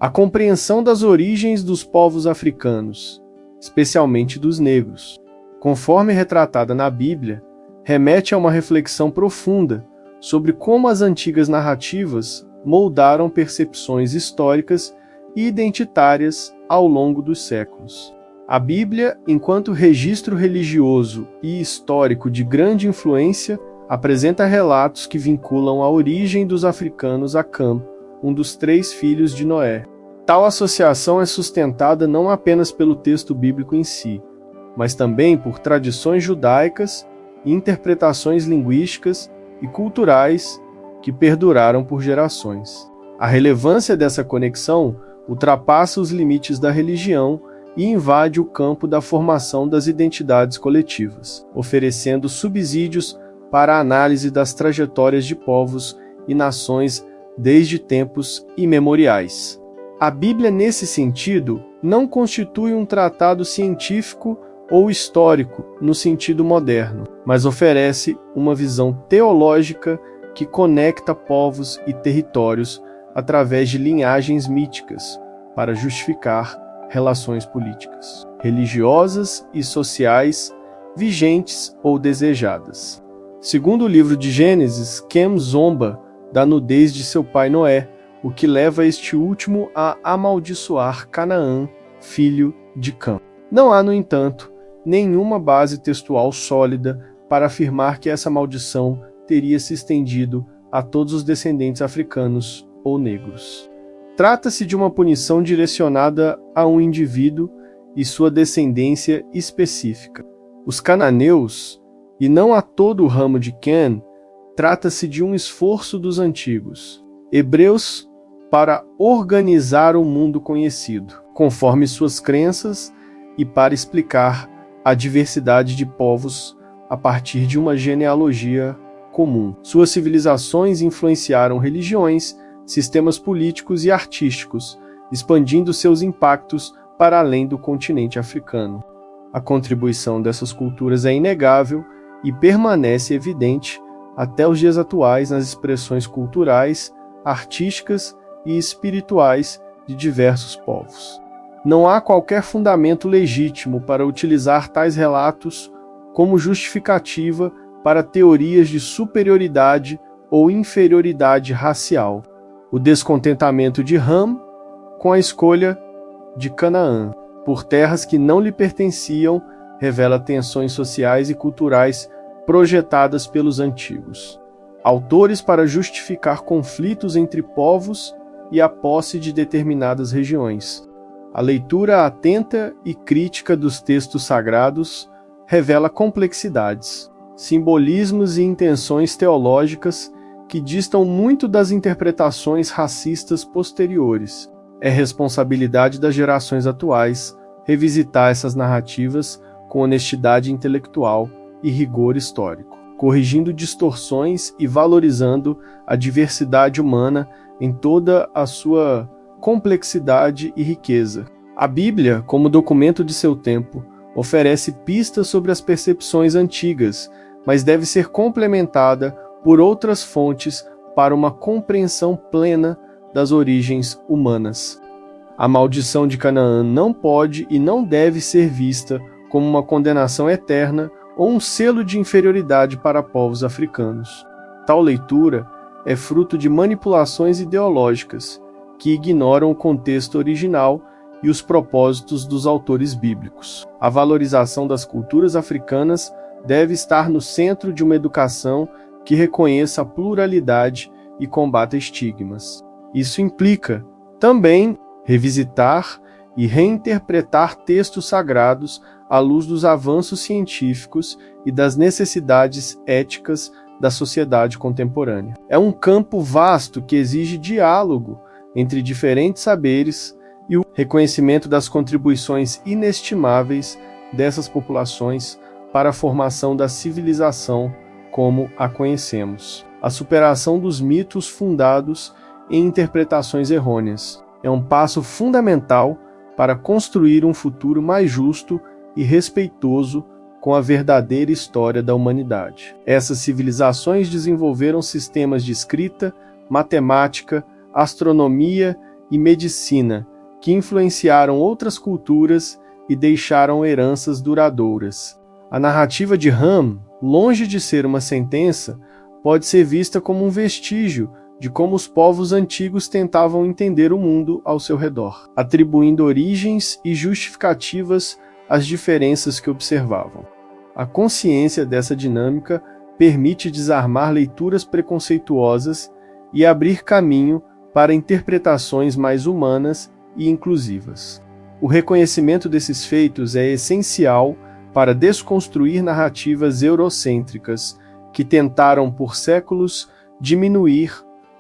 A compreensão das origens dos povos africanos, especialmente dos negros, conforme retratada na Bíblia, remete a uma reflexão profunda sobre como as antigas narrativas moldaram percepções históricas e identitárias ao longo dos séculos. A Bíblia, enquanto registro religioso e histórico de grande influência, apresenta relatos que vinculam a origem dos africanos a Cam, um dos 3 filhos de Noé. Tal associação é sustentada não apenas pelo texto bíblico em si, mas também por tradições judaicas e interpretações linguísticas e culturais que perduraram por gerações. A relevância dessa conexão ultrapassa os limites da religião e invade o campo da formação das identidades coletivas, oferecendo subsídios para a análise das trajetórias de povos e nações desde tempos imemoriais. A Bíblia, nesse sentido, não constitui um tratado científico ou histórico no sentido moderno, mas oferece uma visão teológica que conecta povos e territórios através de linhagens míticas para justificar relações políticas, religiosas e sociais vigentes ou desejadas. Segundo o livro de Gênesis, Cam zomba da nudez de seu pai Noé, o que leva este último a amaldiçoar Canaã, filho de Cam. Não há, no entanto, nenhuma base textual sólida para afirmar que essa maldição teria se estendido a todos os descendentes africanos ou negros. Trata-se de uma punição direcionada a um indivíduo e sua descendência específica. Os cananeus, e não a todo o ramo de Cam, trata-se de um esforço dos antigos hebreus para organizar o mundo conhecido, conforme suas crenças e para explicar a diversidade de povos a partir de uma genealogia comum. Suas civilizações influenciaram religiões, sistemas políticos e artísticos, expandindo seus impactos para além do continente africano. A contribuição dessas culturas é inegável e permanece evidente até os dias atuais nas expressões culturais, artísticas e espirituais de diversos povos. Não há qualquer fundamento legítimo para utilizar tais relatos como justificativa para teorias de superioridade ou inferioridade racial. O descontentamento de Ham com a escolha de Canaã por terras que não lhe pertenciam revela tensões sociais e culturais projetadas pelos antigos autores para justificar conflitos entre povos e a posse de determinadas regiões. A leitura atenta e crítica dos textos sagrados revela complexidades, simbolismos e intenções teológicas que distam muito das interpretações racistas posteriores. É responsabilidade das gerações atuais revisitar essas narrativas com honestidade intelectual e rigor histórico, corrigindo distorções e valorizando a diversidade humana em toda a sua complexidade e riqueza. A Bíblia, como documento de seu tempo, oferece pistas sobre as percepções antigas, mas deve ser complementada por outras fontes para uma compreensão plena das origens humanas. A maldição de Canaã não pode e não deve ser vista como uma condenação eterna ou um selo de inferioridade para povos africanos. Tal leitura é fruto de manipulações ideológicas que ignoram o contexto original e os propósitos dos autores bíblicos. A valorização das culturas africanas deve estar no centro de uma educação que reconheça a pluralidade e combata estigmas. Isso implica também revisitar e reinterpretar textos sagrados à luz dos avanços científicos e das necessidades éticas da sociedade contemporânea. É um campo vasto que exige diálogo entre diferentes saberes e o reconhecimento das contribuições inestimáveis dessas populações para a formação da civilização como a conhecemos. A superação dos mitos fundados em interpretações errôneas é um passo fundamental para construir um futuro mais justo e respeitoso com a verdadeira história da humanidade. Essas civilizações desenvolveram sistemas de escrita, matemática, astronomia e medicina, que influenciaram outras culturas e deixaram heranças duradouras. A narrativa de Ham, longe de ser uma sentença, pode ser vista como um vestígio de como os povos antigos tentavam entender o mundo ao seu redor, atribuindo origens e justificativas às diferenças que observavam. A consciência dessa dinâmica permite desarmar leituras preconceituosas e abrir caminho para interpretações mais humanas e inclusivas. O reconhecimento desses feitos é essencial para desconstruir narrativas eurocêntricas que tentaram por séculos diminuir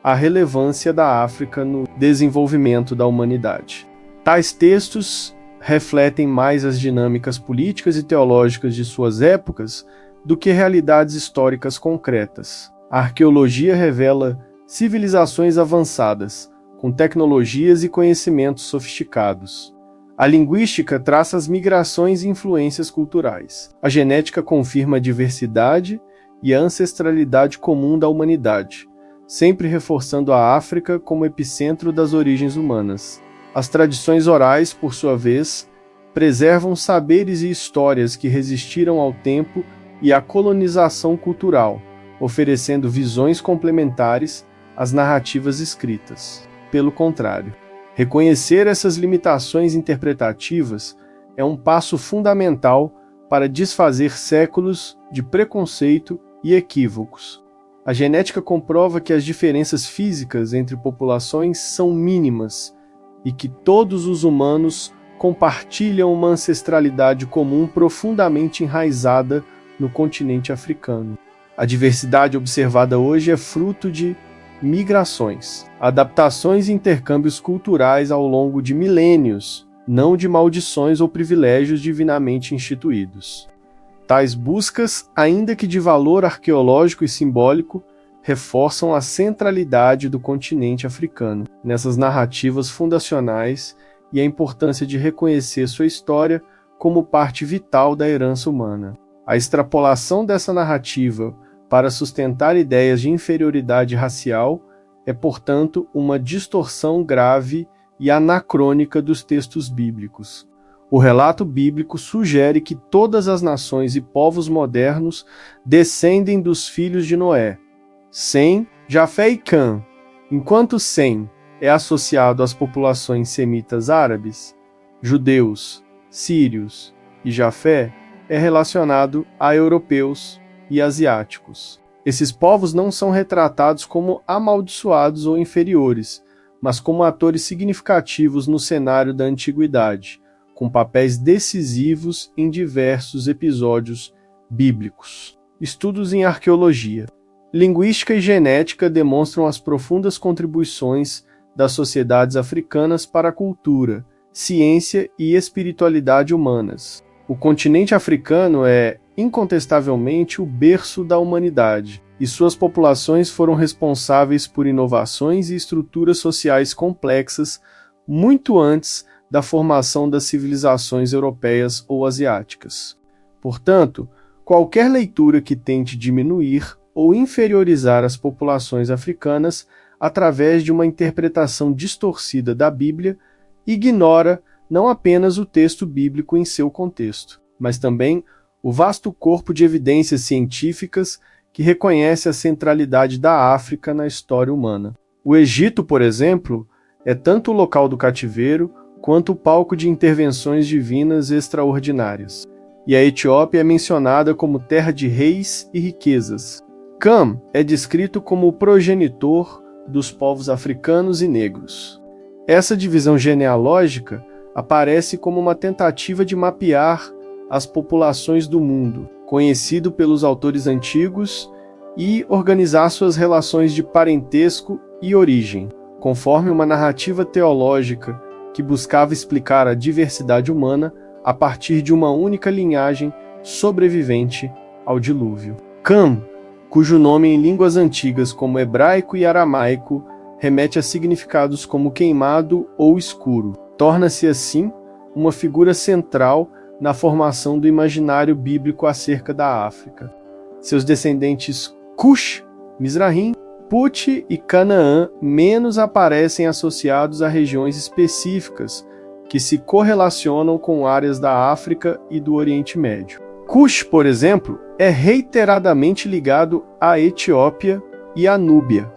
a relevância da África no desenvolvimento da humanidade. Tais textos refletem mais as dinâmicas políticas e teológicas de suas épocas do que realidades históricas concretas. A arqueologia revela civilizações avançadas, com tecnologias e conhecimentos sofisticados. A linguística traça as migrações e influências culturais. A genética confirma a diversidade e a ancestralidade comum da humanidade, sempre reforçando a África como epicentro das origens humanas. As tradições orais, por sua vez, preservam saberes e histórias que resistiram ao tempo e à colonização cultural, oferecendo visões complementares às narrativas escritas. Pelo contrário, reconhecer essas limitações interpretativas é um passo fundamental para desfazer séculos de preconceito e equívocos. A genética comprova que as diferenças físicas entre populações são mínimas e que todos os humanos compartilham uma ancestralidade comum profundamente enraizada no continente africano. A diversidade observada hoje é fruto de migrações, adaptações e intercâmbios culturais ao longo de milênios, não de maldições ou privilégios divinamente instituídos. Tais buscas, ainda que de valor arqueológico e simbólico, reforçam a centralidade do continente africano nessas narrativas fundacionais e a importância de reconhecer sua história como parte vital da herança humana. A extrapolação dessa narrativa para sustentar ideias de inferioridade racial é, portanto, uma distorção grave e anacrônica dos textos bíblicos. O relato bíblico sugere que todas as nações e povos modernos descendem dos filhos de Noé, Sem, Jafé e Cã. Enquanto Sem é associado às populações semitas árabes, judeus, sírios e Jafé é relacionado a europeus e asiáticos. Esses povos não são retratados como amaldiçoados ou inferiores, mas como atores significativos no cenário da antiguidade, com papéis decisivos em diversos episódios bíblicos. Estudos em arqueologia. Linguística e genética demonstram as profundas contribuições das sociedades africanas para a cultura, ciência e espiritualidade humanas. O continente africano é, incontestavelmente, o berço da humanidade, e suas populações foram responsáveis por inovações e estruturas sociais complexas muito antes da formação das civilizações europeias ou asiáticas. Portanto, qualquer leitura que tente diminuir ou inferiorizar as populações africanas através de uma interpretação distorcida da Bíblia ignora não apenas o texto bíblico em seu contexto, mas também o vasto corpo de evidências científicas que reconhece a centralidade da África na história humana. O Egito, por exemplo, é tanto o local do cativeiro quanto o palco de intervenções divinas extraordinárias. E a Etiópia é mencionada como terra de reis e riquezas. Cam é descrito como o progenitor dos povos africanos e negros. Essa divisão genealógica aparece como uma tentativa de mapear as populações do mundo, conhecido pelos autores antigos, e organizar suas relações de parentesco e origem, conforme uma narrativa teológica que buscava explicar a diversidade humana a partir de uma única linhagem sobrevivente ao dilúvio. Cam, cujo nome em línguas antigas como hebraico e aramaico remete a significados como queimado ou escuro, torna-se assim uma figura central na formação do imaginário bíblico acerca da África. Seus descendentes Cush, Mizraim Put e Canaã menos aparecem associados a regiões específicas que se correlacionam com áreas da África e do Oriente Médio. Cush, por exemplo, é reiteradamente ligado à Etiópia e à Núbia,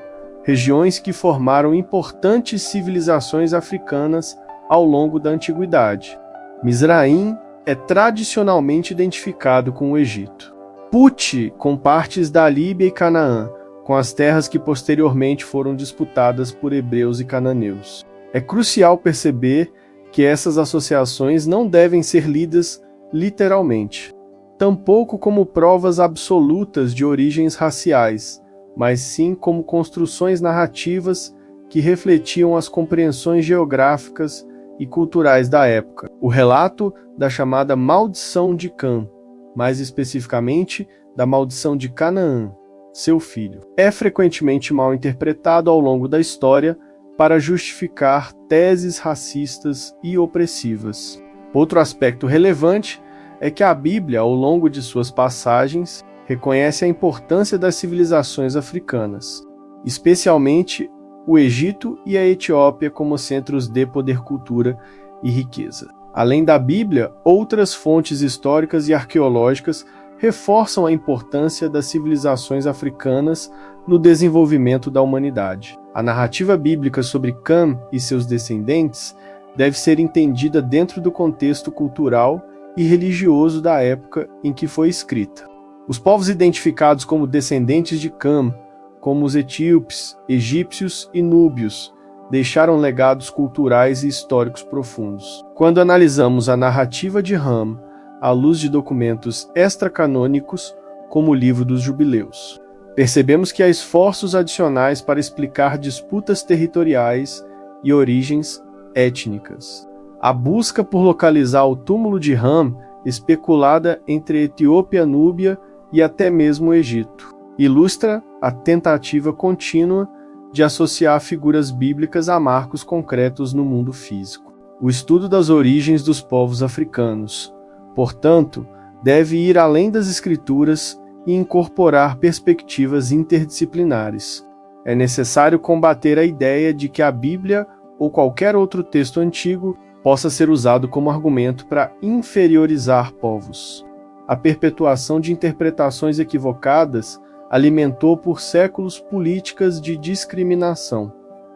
regiões que formaram importantes civilizações africanas ao longo da Antiguidade. Mizraim é tradicionalmente identificado com o Egito. Put com partes da Líbia e Canaã, com as terras que posteriormente foram disputadas por hebreus e cananeus. É crucial perceber que essas associações não devem ser lidas literalmente, tampouco como provas absolutas de origens raciais, mas sim como construções narrativas que refletiam as compreensões geográficas e culturais da época. O relato da chamada Maldição de Cã, mais especificamente da Maldição de Canaã, seu filho, é frequentemente mal interpretado ao longo da história para justificar teses racistas e opressivas. Outro aspecto relevante é que a Bíblia, ao longo de suas passagens, reconhece a importância das civilizações africanas, especialmente o Egito e a Etiópia como centros de poder, cultura e riqueza. Além da Bíblia, outras fontes históricas e arqueológicas reforçam a importância das civilizações africanas no desenvolvimento da humanidade. A narrativa bíblica sobre Cã e seus descendentes deve ser entendida dentro do contexto cultural e religioso da época em que foi escrita. Os povos identificados como descendentes de Cã, como os etíopes, egípcios e núbios, deixaram legados culturais e históricos profundos. Quando analisamos a narrativa de Ham à luz de documentos extracanônicos, como o Livro dos Jubileus, percebemos que há esforços adicionais para explicar disputas territoriais e origens étnicas. A busca por localizar o túmulo de Ham, especulada entre Etiópia, Núbia e até mesmo o Egito, ilustra a tentativa contínua de associar figuras bíblicas a marcos concretos no mundo físico. O estudo das origens dos povos africanos, portanto, deve ir além das escrituras e incorporar perspectivas interdisciplinares. É necessário combater a ideia de que a Bíblia ou qualquer outro texto antigo possa ser usado como argumento para inferiorizar povos. A perpetuação de interpretações equivocadas alimentou por séculos políticas de discriminação,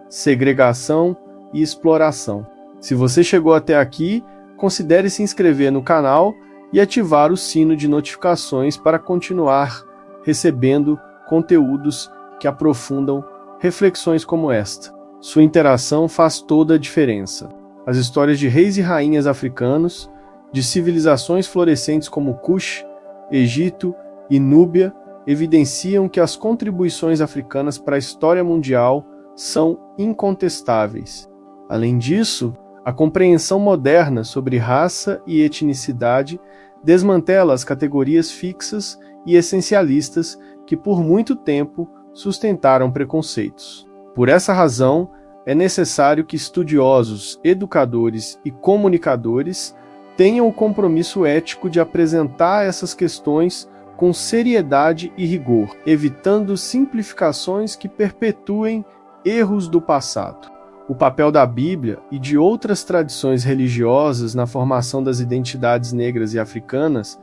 segregação e exploração. Se você chegou até aqui, considere se inscrever no canal e ativar o sino de notificações para continuar recebendo conteúdos que aprofundam reflexões como esta. Sua interação faz toda a diferença. As histórias de reis e rainhas africanos, de civilizações florescentes como Cush, Egito e Núbia, evidenciam que as contribuições africanas para a história mundial são incontestáveis. Além disso, a compreensão moderna sobre raça e etnicidade desmantela as categorias fixas e essencialistas que por muito tempo sustentaram preconceitos. Por essa razão, é necessário que estudiosos, educadores e comunicadores tenham o compromisso ético de apresentar essas questões com seriedade e rigor, evitando simplificações que perpetuem erros do passado. O papel da Bíblia e de outras tradições religiosas na formação das identidades negras e africanas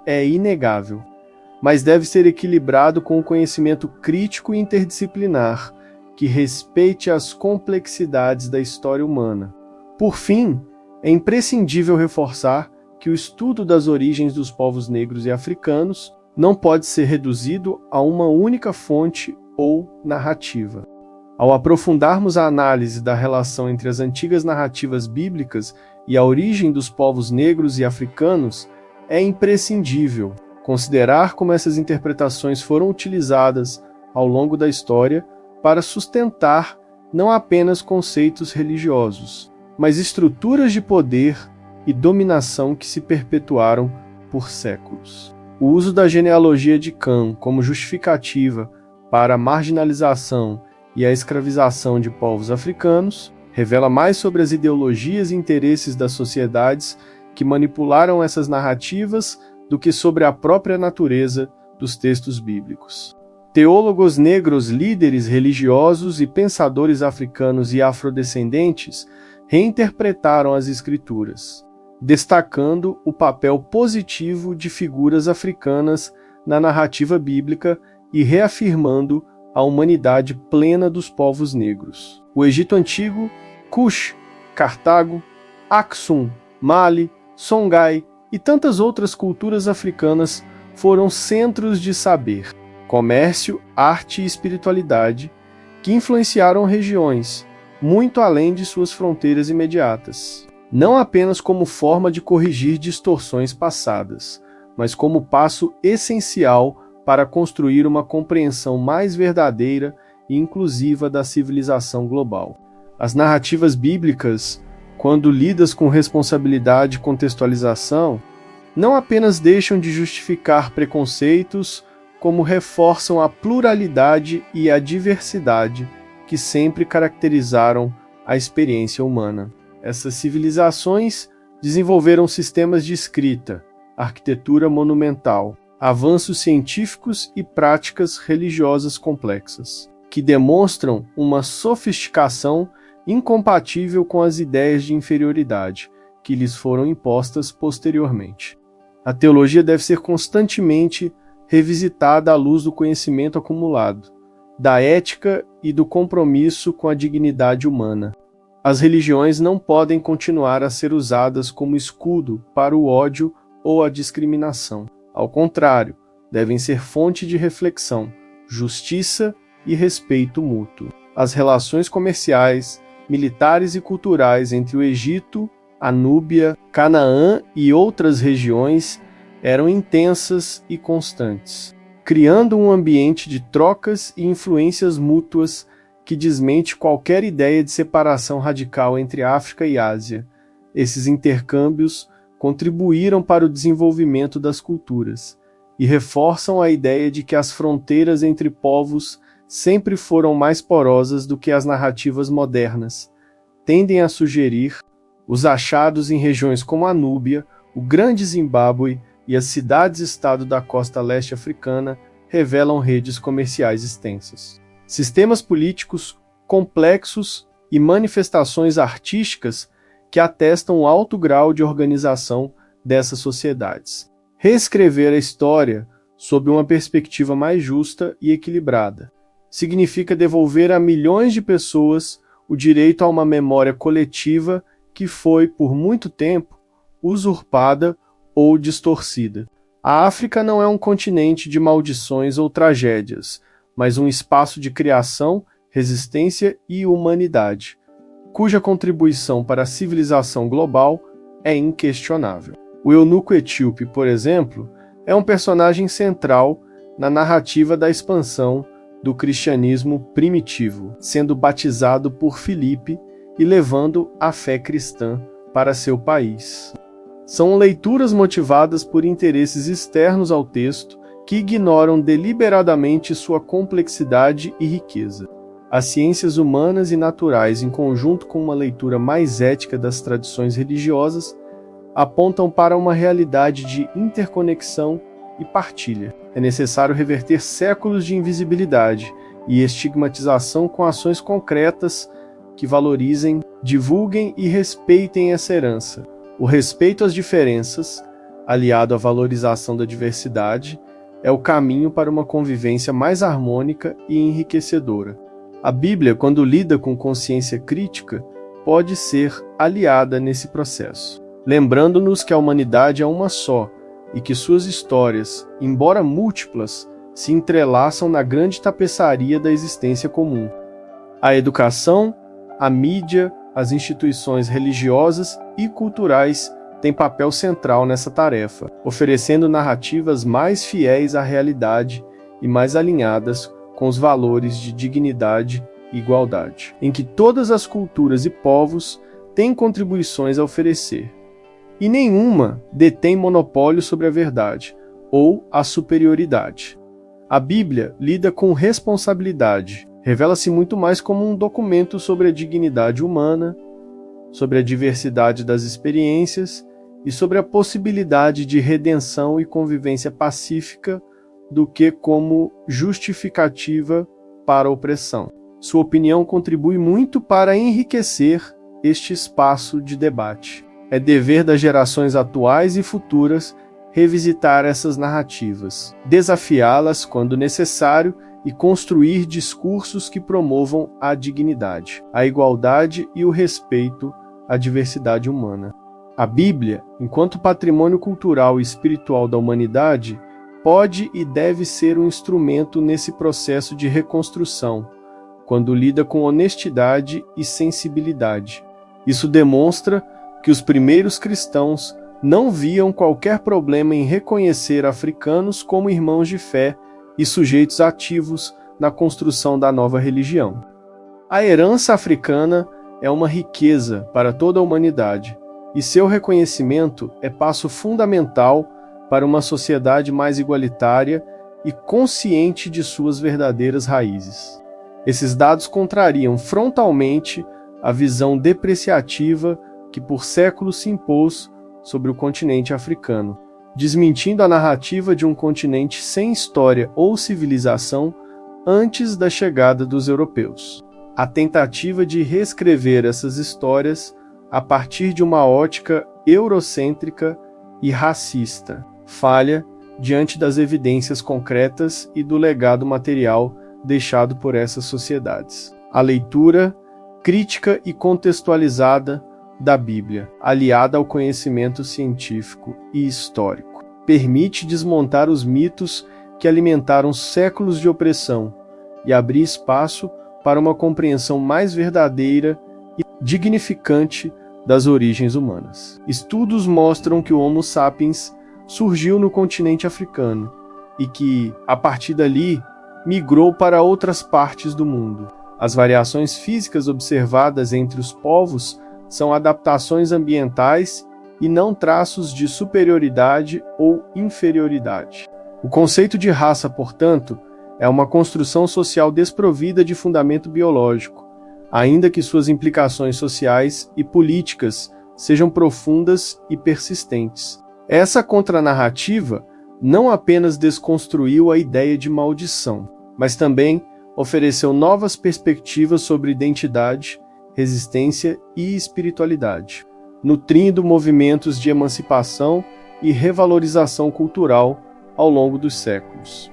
é inegável, mas deve ser equilibrado com o conhecimento crítico e interdisciplinar, que respeite as complexidades da história humana. Por fim, é imprescindível reforçar que o estudo das origens dos povos negros e africanos não pode ser reduzido a uma única fonte ou narrativa. Ao aprofundarmos a análise da relação entre as antigas narrativas bíblicas e a origem dos povos negros e africanos, é imprescindível considerar como essas interpretações foram utilizadas ao longo da história para sustentar não apenas conceitos religiosos, mas estruturas de poder e dominação que se perpetuaram por séculos. O uso da genealogia de Cã como justificativa para a marginalização e a escravização de povos africanos revela mais sobre as ideologias e interesses das sociedades que manipularam essas narrativas do que sobre a própria natureza dos textos bíblicos. Teólogos negros, líderes religiosos e pensadores africanos e afrodescendentes reinterpretaram as Escrituras, destacando o papel positivo de figuras africanas na narrativa bíblica e reafirmando a humanidade plena dos povos negros. O Egito Antigo, Cush, Cartago, Aksum, Mali, Songhai e tantas outras culturas africanas foram centros de saber, comércio, arte e espiritualidade que influenciaram regiões muito além de suas fronteiras imediatas, não apenas como forma de corrigir distorções passadas, mas como passo essencial para construir uma compreensão mais verdadeira e inclusiva da civilização global. As narrativas bíblicas, quando lidas com responsabilidade e contextualização, não apenas deixam de justificar preconceitos, como reforçam a pluralidade e a diversidade que sempre caracterizaram a experiência humana. Essas civilizações desenvolveram sistemas de escrita, arquitetura monumental, avanços científicos e práticas religiosas complexas, que demonstram uma sofisticação incompatível com as ideias de inferioridade que lhes foram impostas posteriormente. A teologia deve ser constantemente revisitada à luz do conhecimento acumulado, da ética e do compromisso com a dignidade humana. As religiões não podem continuar a ser usadas como escudo para o ódio ou a discriminação. Ao contrário, devem ser fonte de reflexão, justiça e respeito mútuo. As relações comerciais, militares e culturais entre o Egito, a Núbia, Canaã e outras regiões eram intensas e constantes, criando um ambiente de trocas e influências mútuas que desmente qualquer ideia de separação radical entre África e Ásia. Esses intercâmbios contribuíram para o desenvolvimento das culturas e reforçam a ideia de que as fronteiras entre povos sempre foram mais porosas do que as narrativas modernas tendem a sugerir. Os achados em regiões como a Núbia, o Grande Zimbábue e as cidades-estado da costa leste africana revelam redes comerciais extensas, sistemas políticos complexos e manifestações artísticas que atestam o alto grau de organização dessas sociedades. Reescrever a história sob uma perspectiva mais justa e equilibrada significa devolver a milhões de pessoas o direito a uma memória coletiva que foi, por muito tempo, usurpada ou distorcida. A África não é um continente de maldições ou tragédias, mas um espaço de criação, resistência e humanidade, cuja contribuição para a civilização global é inquestionável. O eunuco etíope, por exemplo, é um personagem central na narrativa da expansão do cristianismo primitivo, sendo batizado por Filipe e levando a fé cristã para seu país. São leituras motivadas por interesses externos ao texto que ignoram deliberadamente sua complexidade e riqueza. As ciências humanas e naturais, em conjunto com uma leitura mais ética das tradições religiosas, apontam para uma realidade de interconexão e partilha. É necessário reverter séculos de invisibilidade e estigmatização com ações concretas que valorizem, divulguem e respeitem essa herança. O respeito às diferenças, aliado à valorização da diversidade, é o caminho para uma convivência mais harmônica e enriquecedora. A Bíblia, quando lida com consciência crítica, pode ser aliada nesse processo, lembrando-nos que a humanidade é uma só e que suas histórias, embora múltiplas, se entrelaçam na grande tapeçaria da existência comum. A educação, a mídia, as instituições religiosas e culturais têm papel central nessa tarefa, oferecendo narrativas mais fiéis à realidade e mais alinhadas com os valores de dignidade e igualdade, em que todas as culturas e povos têm contribuições a oferecer, e nenhuma detém monopólio sobre a verdade ou a superioridade. A Bíblia lida com responsabilidade, revela-se muito mais como um documento sobre a dignidade humana, sobre a diversidade das experiências e sobre a possibilidade de redenção e convivência pacífica do que como justificativa para a opressão. Sua opinião contribui muito para enriquecer este espaço de debate. É dever das gerações atuais e futuras revisitar essas narrativas, desafiá-las quando necessário e construir discursos que promovam a dignidade, a igualdade e o respeito à diversidade humana. A Bíblia, enquanto patrimônio cultural e espiritual da humanidade, pode e deve ser um instrumento nesse processo de reconstrução, quando lida com honestidade e sensibilidade. Isso demonstra que os primeiros cristãos não viam qualquer problema em reconhecer africanos como irmãos de fé e sujeitos ativos na construção da nova religião. A herança africana é uma riqueza para toda a humanidade, e seu reconhecimento é passo fundamental para uma sociedade mais igualitária e consciente de suas verdadeiras raízes. Esses dados contrariam frontalmente a visão depreciativa que por séculos se impôs sobre o continente africano, desmentindo a narrativa de um continente sem história ou civilização antes da chegada dos europeus. A tentativa de reescrever essas histórias a partir de uma ótica eurocêntrica e racista falha diante das evidências concretas e do legado material deixado por essas sociedades. A leitura crítica e contextualizada da Bíblia, aliada ao conhecimento científico e histórico, permite desmontar os mitos que alimentaram séculos de opressão e abrir espaço para uma compreensão mais verdadeira e dignificante das origens humanas. Estudos mostram que o Homo sapiens surgiu no continente africano e que, a partir dali, migrou para outras partes do mundo. As variações físicas observadas entre os povos são adaptações ambientais e não traços de superioridade ou inferioridade. O conceito de raça, portanto, é uma construção social desprovida de fundamento biológico, ainda que suas implicações sociais e políticas sejam profundas e persistentes. Essa contranarrativa não apenas desconstruiu a ideia de maldição, mas também ofereceu novas perspectivas sobre identidade, resistência e espiritualidade, nutrindo movimentos de emancipação e revalorização cultural ao longo dos séculos.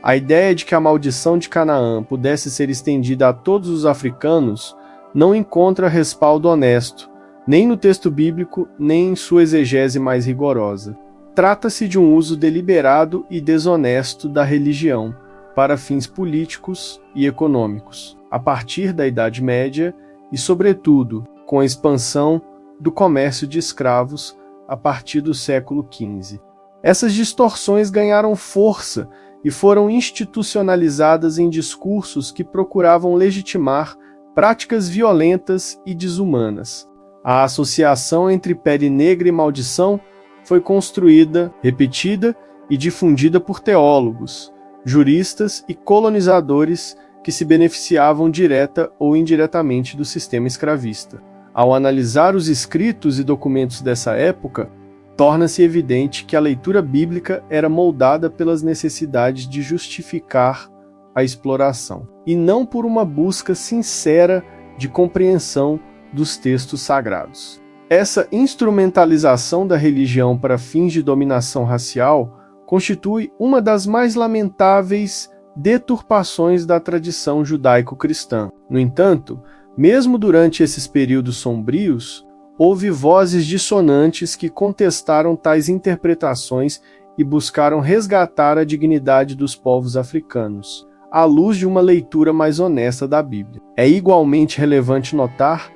A ideia de que a maldição de Canaã pudesse ser estendida a todos os africanos não encontra respaldo honesto, nem no texto bíblico, nem em sua exegese mais rigorosa. Trata-se de um uso deliberado e desonesto da religião para fins políticos e econômicos, a partir da Idade Média e, sobretudo, com a expansão do comércio de escravos a partir do século XV. Essas distorções ganharam força e foram institucionalizadas em discursos que procuravam legitimar práticas violentas e desumanas. A associação entre pele negra e maldição foi construída, repetida e difundida por teólogos, juristas e colonizadores que se beneficiavam direta ou indiretamente do sistema escravista. Ao analisar os escritos e documentos dessa época, torna-se evidente que a leitura bíblica era moldada pelas necessidades de justificar a exploração, e não por uma busca sincera de compreensão dos textos sagrados. Essa instrumentalização da religião para fins de dominação racial constitui uma das mais lamentáveis deturpações da tradição judaico-cristã. No entanto, mesmo durante esses períodos sombrios, houve vozes dissonantes que contestaram tais interpretações e buscaram resgatar a dignidade dos povos africanos, à luz de uma leitura mais honesta da Bíblia. É igualmente relevante notar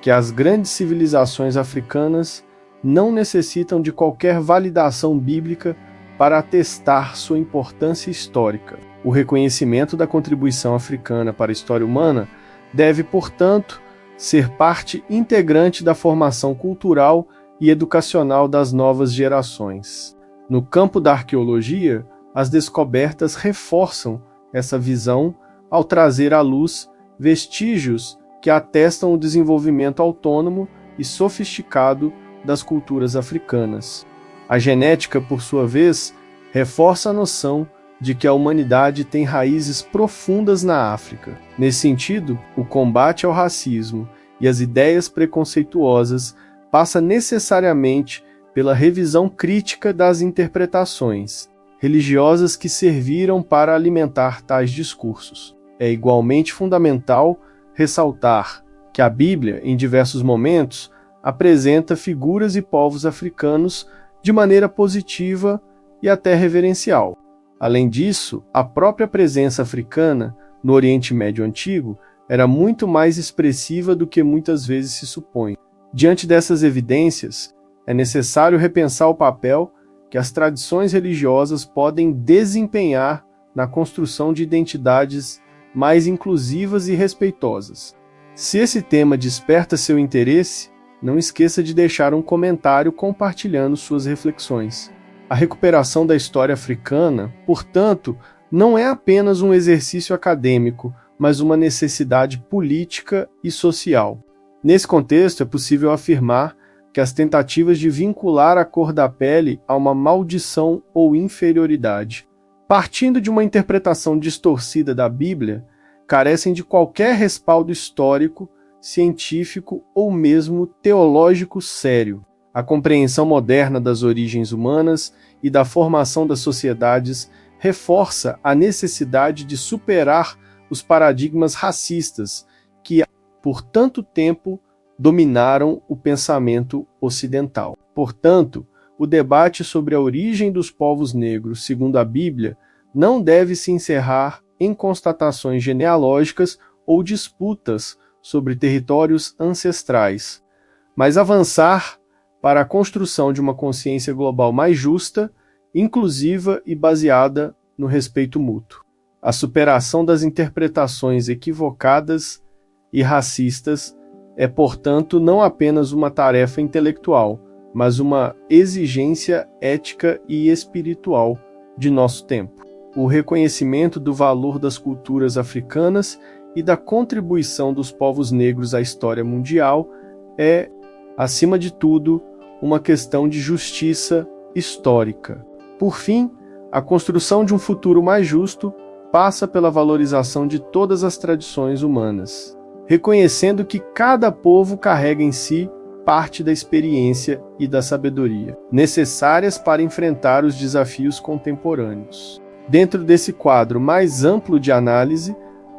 que as grandes civilizações africanas não necessitam de qualquer validação bíblica para atestar sua importância histórica. O reconhecimento da contribuição africana para a história humana deve, portanto, ser parte integrante da formação cultural e educacional das novas gerações. No campo da arqueologia, as descobertas reforçam essa visão ao trazer à luz vestígios que atestam o desenvolvimento autônomo e sofisticado das culturas africanas. A genética, por sua vez, reforça a noção de que a humanidade tem raízes profundas na África. Nesse sentido, o combate ao racismo e as ideias preconceituosas passa necessariamente pela revisão crítica das interpretações religiosas que serviram para alimentar tais discursos. É igualmente fundamental ressaltar que a Bíblia, em diversos momentos, apresenta figuras e povos africanos de maneira positiva e até reverencial. Além disso, a própria presença africana no Oriente Médio Antigo era muito mais expressiva do que muitas vezes se supõe. Diante dessas evidências, é necessário repensar o papel que as tradições religiosas podem desempenhar na construção de identidades mais inclusivas e respeitosas. Se esse tema desperta seu interesse, não esqueça de deixar um comentário compartilhando suas reflexões. A recuperação da história africana, portanto, não é apenas um exercício acadêmico, mas uma necessidade política e social. Nesse contexto, é possível afirmar que as tentativas de vincular a cor da pele a uma maldição ou inferioridade, partindo de uma interpretação distorcida da Bíblia, carecem de qualquer respaldo histórico, científico ou mesmo teológico sério. A compreensão moderna das origens humanas e da formação das sociedades reforça a necessidade de superar os paradigmas racistas que, por tanto tempo, dominaram o pensamento ocidental. Portanto, o debate sobre a origem dos povos negros, segundo a Bíblia, não deve se encerrar em constatações genealógicas ou disputas sobre territórios ancestrais, mas avançar para a construção de uma consciência global mais justa, inclusiva e baseada no respeito mútuo. A superação das interpretações equivocadas e racistas é, portanto, não apenas uma tarefa intelectual, mas uma exigência ética e espiritual de nosso tempo. O reconhecimento do valor das culturas africanas e da contribuição dos povos negros à história mundial é, acima de tudo, uma questão de justiça histórica. Por fim, a construção de um futuro mais justo passa pela valorização de todas as tradições humanas, reconhecendo que cada povo carrega em si parte da experiência e da sabedoria necessárias para enfrentar os desafios contemporâneos. Dentro desse quadro mais amplo de análise,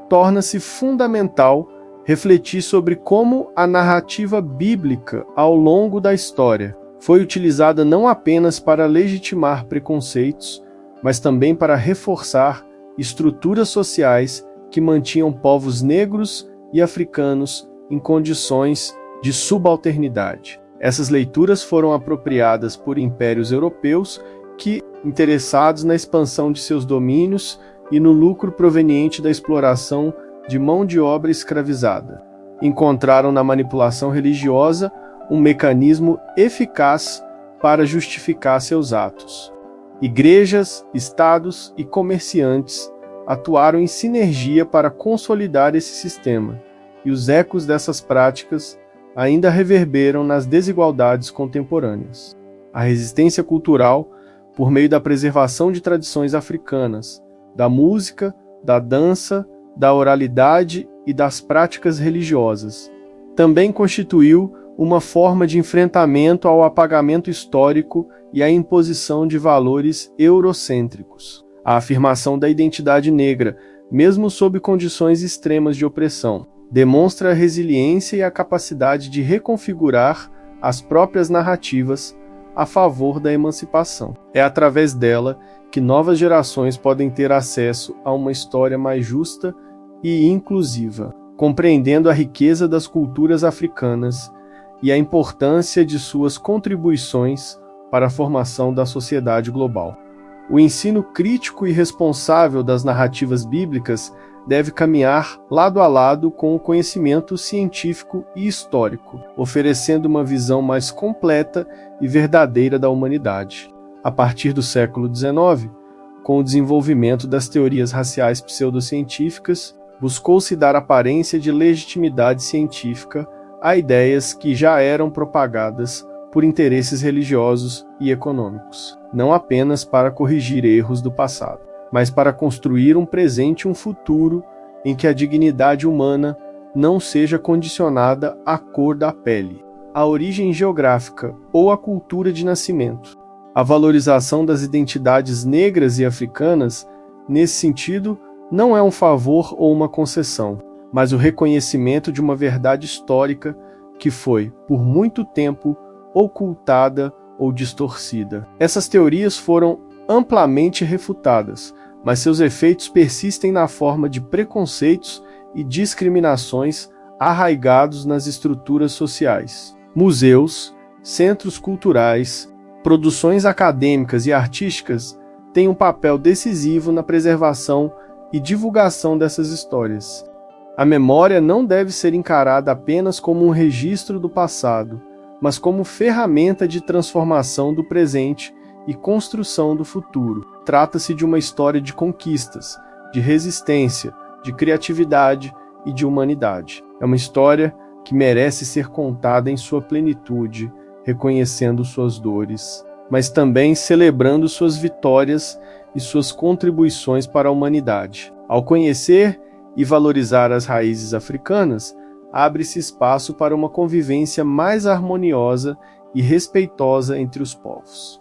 torna-se fundamental refletir sobre como a narrativa bíblica ao longo da história foi utilizada não apenas para legitimar preconceitos, mas também para reforçar estruturas sociais que mantinham povos negros e africanos em condições de subalternidade. Essas leituras foram apropriadas por impérios europeus que, interessados na expansão de seus domínios e no lucro proveniente da exploração de mão de obra escravizada, encontraram na manipulação religiosa um mecanismo eficaz para justificar seus atos. Igrejas, estados e comerciantes atuaram em sinergia para consolidar esse sistema, e os ecos dessas práticas ainda reverberam nas desigualdades contemporâneas. A resistência cultural, por meio da preservação de tradições africanas, da música, da dança, da oralidade e das práticas religiosas, também constituiu uma forma de enfrentamento ao apagamento histórico e à imposição de valores eurocêntricos. A afirmação da identidade negra, mesmo sob condições extremas de opressão, demonstra a resiliência e a capacidade de reconfigurar as próprias narrativas a favor da emancipação. É através dela que novas gerações podem ter acesso a uma história mais justa e inclusiva, compreendendo a riqueza das culturas africanas e a importância de suas contribuições para a formação da sociedade global. O ensino crítico e responsável das narrativas bíblicas deve caminhar lado a lado com o conhecimento científico e histórico, oferecendo uma visão mais completa e verdadeira da humanidade. A partir do século XIX, com o desenvolvimento das teorias raciais pseudocientíficas, buscou-se dar aparência de legitimidade científica a ideias que já eram propagadas por interesses religiosos e econômicos, não apenas para corrigir erros do passado. mas para construir um presente e um futuro em que a dignidade humana não seja condicionada à cor da pele, à origem geográfica ou à cultura de nascimento. A valorização das identidades negras e africanas, nesse sentido, não é um favor ou uma concessão, mas o reconhecimento de uma verdade histórica que foi, por muito tempo, ocultada ou distorcida. Essas teorias foram amplamente refutadas, mas seus efeitos persistem na forma de preconceitos e discriminações arraigados nas estruturas sociais. Museus, centros culturais, produções acadêmicas e artísticas têm um papel decisivo na preservação e divulgação dessas histórias. A memória não deve ser encarada apenas como um registro do passado, mas como ferramenta de transformação do presente e construção do futuro. Trata-se de uma história de conquistas, de resistência, de criatividade e de humanidade. É uma história que merece ser contada em sua plenitude, reconhecendo suas dores, mas também celebrando suas vitórias e suas contribuições para a humanidade. Ao conhecer e valorizar as raízes africanas, abre-se espaço para uma convivência mais harmoniosa e respeitosa entre os povos.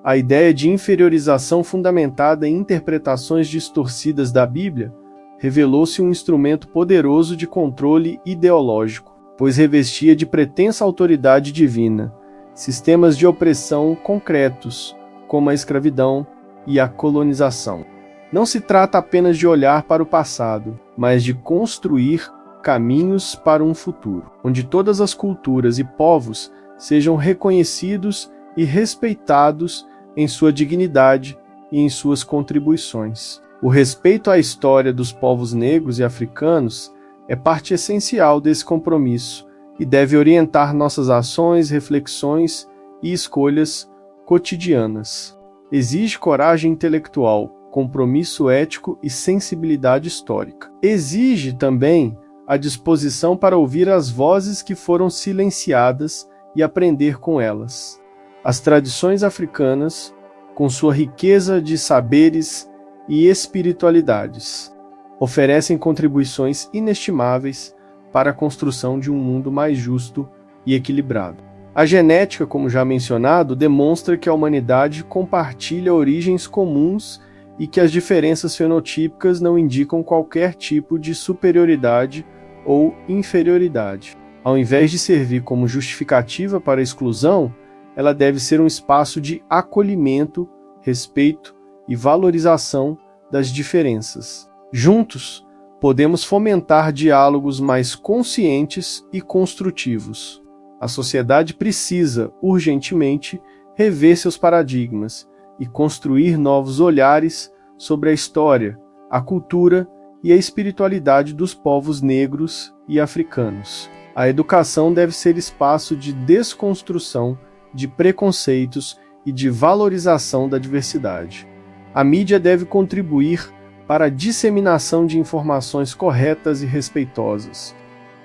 A ideia de inferiorização fundamentada em interpretações distorcidas da Bíblia revelou-se um instrumento poderoso de controle ideológico, pois revestia de pretensa autoridade divina sistemas de opressão concretos, como a escravidão e a colonização. Não se trata apenas de olhar para o passado, mas de construir caminhos para um futuro, onde todas as culturas e povos sejam reconhecidos e respeitados em sua dignidade e em suas contribuições. O respeito à história dos povos negros e africanos é parte essencial desse compromisso e deve orientar nossas ações, reflexões e escolhas cotidianas. Exige coragem intelectual, compromisso ético e sensibilidade histórica. Exige também a disposição para ouvir as vozes que foram silenciadas e aprender com elas. As tradições africanas, com sua riqueza de saberes e espiritualidades, oferecem contribuições inestimáveis para a construção de um mundo mais justo e equilibrado. A genética, como já mencionado, demonstra que a humanidade compartilha origens comuns e que as diferenças fenotípicas não indicam qualquer tipo de superioridade ou inferioridade. Ao invés de servir como justificativa para a exclusão, ela deve ser um espaço de acolhimento, respeito e valorização das diferenças. Juntos, podemos fomentar diálogos mais conscientes e construtivos. A sociedade precisa, urgentemente, rever seus paradigmas e construir novos olhares sobre a história, a cultura e a espiritualidade dos povos negros e africanos. A educação deve ser espaço de desconstrução de preconceitos e de valorização da diversidade. A mídia deve contribuir para a disseminação de informações corretas e respeitosas.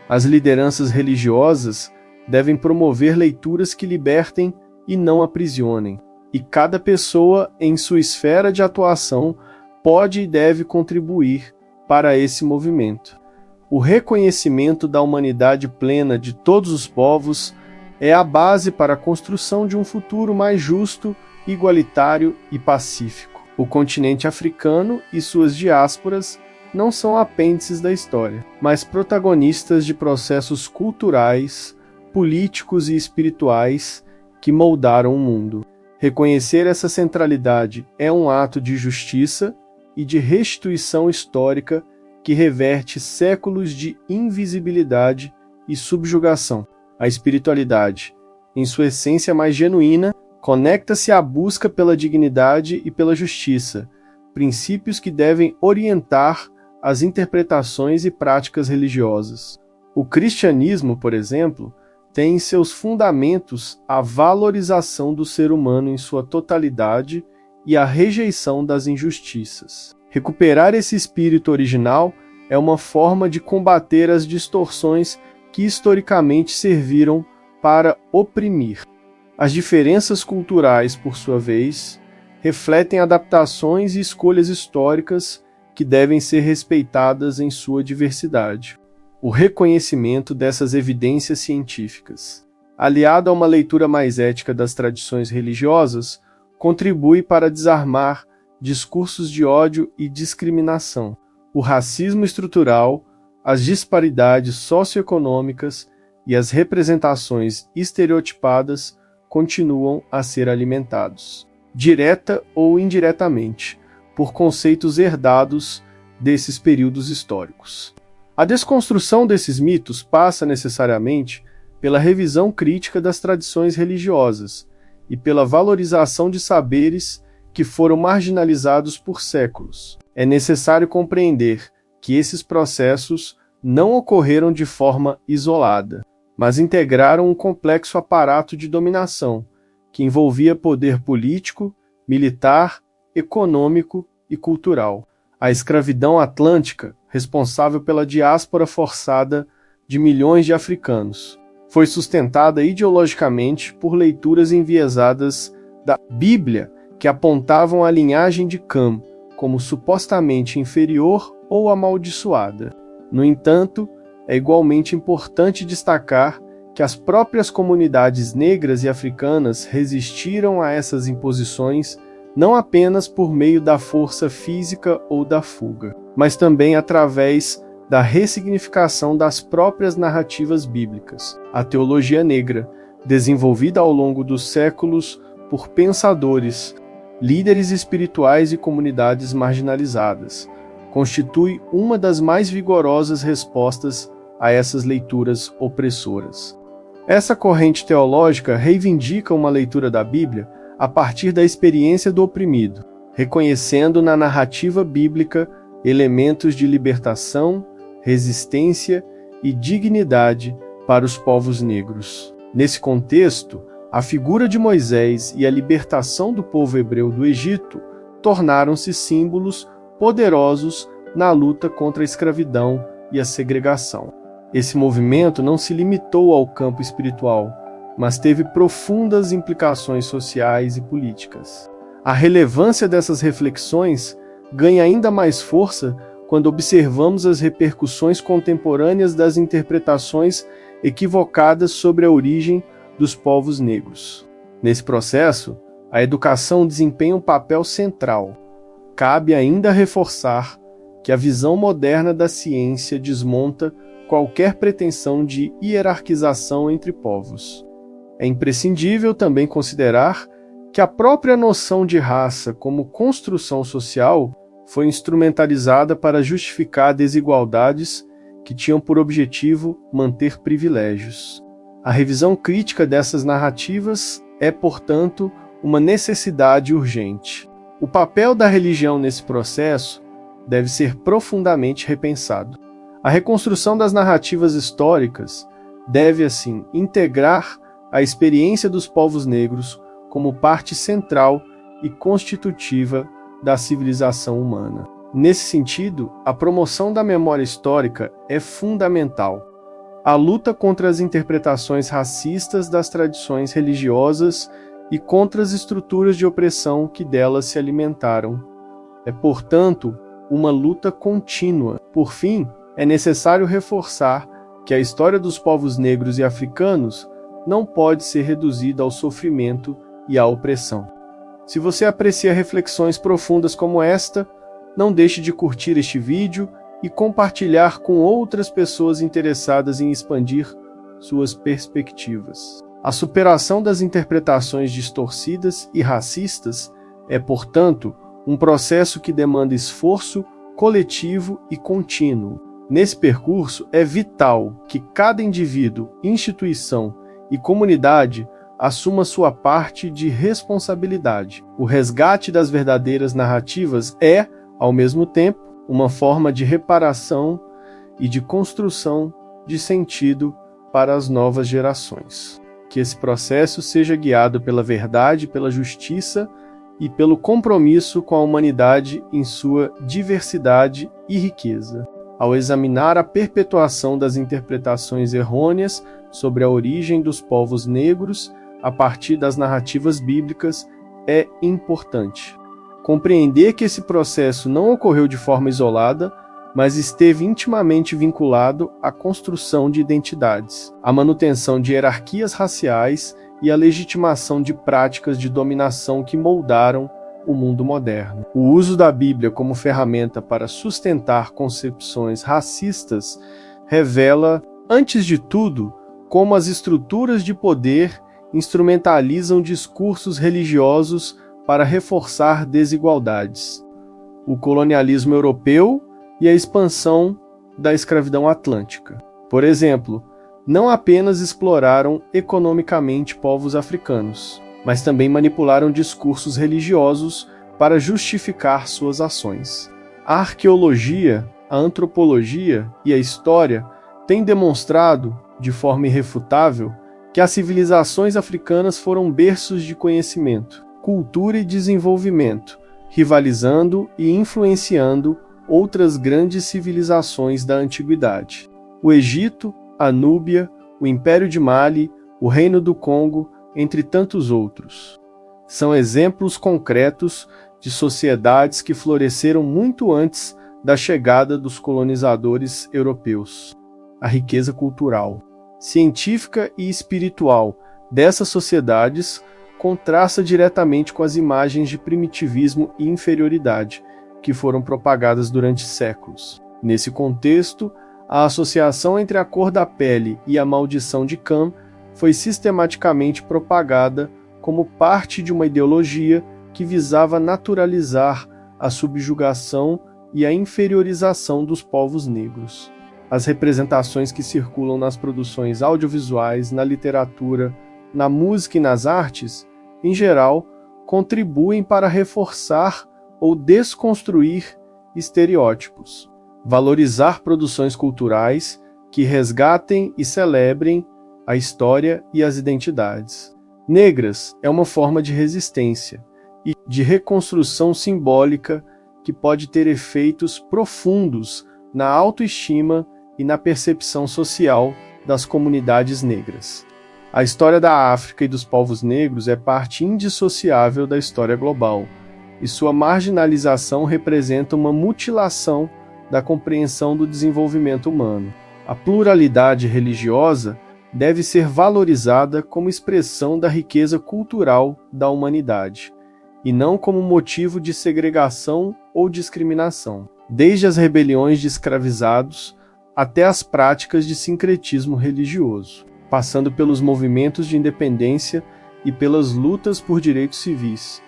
As lideranças religiosas devem promover leituras que libertem e não aprisionem. E cada pessoa, em sua esfera de atuação, pode e deve contribuir para esse movimento. O reconhecimento da humanidade plena de todos os povos é a base para a construção de um futuro mais justo, igualitário e pacífico. O continente africano e suas diásporas não são apêndices da história, mas protagonistas de processos culturais, políticos e espirituais que moldaram o mundo. Reconhecer essa centralidade é um ato de justiça e de restituição histórica que reverte séculos de invisibilidade e subjugação. A espiritualidade, em sua essência mais genuína, conecta-se à busca pela dignidade e pela justiça, princípios que devem orientar as interpretações e práticas religiosas. O cristianismo, por exemplo, tem em seus fundamentos a valorização do ser humano em sua totalidade e a rejeição das injustiças. Recuperar esse espírito original é uma forma de combater as distorções que historicamente serviram para oprimir. As diferenças culturais, por sua vez, refletem adaptações e escolhas históricas que devem ser respeitadas em sua diversidade. O reconhecimento dessas evidências científicas, aliado a uma leitura mais ética das tradições religiosas, contribui para desarmar discursos de ódio e discriminação, o racismo estrutural, as disparidades socioeconômicas e as representações estereotipadas continuam a ser alimentados, direta ou indiretamente, por conceitos herdados desses períodos históricos. A desconstrução desses mitos passa necessariamente pela revisão crítica das tradições religiosas e pela valorização de saberes que foram marginalizados por séculos. É necessário compreender que esses processos não ocorreram de forma isolada, mas integraram um complexo aparato de dominação que envolvia poder político, militar, econômico e cultural. A escravidão atlântica, responsável pela diáspora forçada de milhões de africanos, foi sustentada ideologicamente por leituras enviesadas da Bíblia que apontavam a linhagem de Cam como supostamente inferior ou amaldiçoada. No entanto, é igualmente importante destacar que as próprias comunidades negras e africanas resistiram a essas imposições não apenas por meio da força física ou da fuga, mas também através da ressignificação das próprias narrativas bíblicas. A teologia negra, desenvolvida ao longo dos séculos por pensadores, líderes espirituais e comunidades marginalizadas, constitui uma das mais vigorosas respostas a essas leituras opressoras. Essa corrente teológica reivindica uma leitura da Bíblia a partir da experiência do oprimido, reconhecendo na narrativa bíblica elementos de libertação, resistência e dignidade para os povos negros. Nesse contexto, a figura de Moisés e a libertação do povo hebreu do Egito tornaram-se símbolos poderosos na luta contra a escravidão e a segregação. Esse movimento não se limitou ao campo espiritual, mas teve profundas implicações sociais e políticas. A relevância dessas reflexões ganha ainda mais força quando observamos as repercussões contemporâneas das interpretações equivocadas sobre a origem dos povos negros. Nesse processo, a educação desempenha um papel central. Cabe ainda reforçar que a visão moderna da ciência desmonta qualquer pretensão de hierarquização entre povos. É imprescindível também considerar que a própria noção de raça como construção social foi instrumentalizada para justificar desigualdades que tinham por objetivo manter privilégios. A revisão crítica dessas narrativas é, portanto, uma necessidade urgente. O papel da religião nesse processo deve ser profundamente repensado. A reconstrução das narrativas históricas deve, assim, integrar a experiência dos povos negros como parte central e constitutiva da civilização humana. Nesse sentido, a promoção da memória histórica é fundamental. A luta contra as interpretações racistas das tradições religiosas e contra as estruturas de opressão que delas se alimentaram é, portanto, uma luta contínua. Por fim, é necessário reforçar que a história dos povos negros e africanos não pode ser reduzida ao sofrimento e à opressão. Se você aprecia reflexões profundas como esta, não deixe de curtir este vídeo e compartilhar com outras pessoas interessadas em expandir suas perspectivas. A superação das interpretações distorcidas e racistas é, portanto, um processo que demanda esforço coletivo e contínuo. Nesse percurso, é vital que cada indivíduo, instituição e comunidade assuma sua parte de responsabilidade. O resgate das verdadeiras narrativas é, ao mesmo tempo, uma forma de reparação e de construção de sentido para as novas gerações. Que esse processo seja guiado pela verdade, pela justiça e pelo compromisso com a humanidade em sua diversidade e riqueza. Ao examinar a perpetuação das interpretações errôneas sobre a origem dos povos negros a partir das narrativas bíblicas, é importante. Compreender que esse processo não ocorreu de forma isolada, mas esteve intimamente vinculado à construção de identidades, à manutenção de hierarquias raciais e à legitimação de práticas de dominação que moldaram o mundo moderno. O uso da Bíblia como ferramenta para sustentar concepções racistas revela, antes de tudo, como as estruturas de poder instrumentalizam discursos religiosos para reforçar desigualdades. O colonialismo europeu e a expansão da escravidão atlântica. Por exemplo, não apenas exploraram economicamente povos africanos, mas também manipularam discursos religiosos para justificar suas ações. A arqueologia, a antropologia e a história têm demonstrado, de forma irrefutável, que as civilizações africanas foram berços de conhecimento, cultura e desenvolvimento, rivalizando e influenciando outras grandes civilizações da antiguidade. O Egito, a Núbia, o Império de Mali, o Reino do Congo, entre tantos outros. São exemplos concretos de sociedades que floresceram muito antes da chegada dos colonizadores europeus. A riqueza cultural, científica e espiritual dessas sociedades contrasta diretamente com as imagens de primitivismo e inferioridade que foram propagadas durante séculos. Nesse contexto, a associação entre a cor da pele e a maldição de Cam foi sistematicamente propagada como parte de uma ideologia que visava naturalizar a subjugação e a inferiorização dos povos negros. As representações que circulam nas produções audiovisuais, na literatura, na música e nas artes, em geral, contribuem para reforçar ou desconstruir estereótipos, valorizar produções culturais que resgatem e celebrem a história e as identidades. Negras é uma forma de resistência e de reconstrução simbólica que pode ter efeitos profundos na autoestima e na percepção social das comunidades negras. A história da África e dos povos negros é parte indissociável da história global, e sua marginalização representa uma mutilação da compreensão do desenvolvimento humano. A pluralidade religiosa deve ser valorizada como expressão da riqueza cultural da humanidade, e não como motivo de segregação ou discriminação, desde as rebeliões de escravizados até as práticas de sincretismo religioso, passando pelos movimentos de independência e pelas lutas por direitos civis.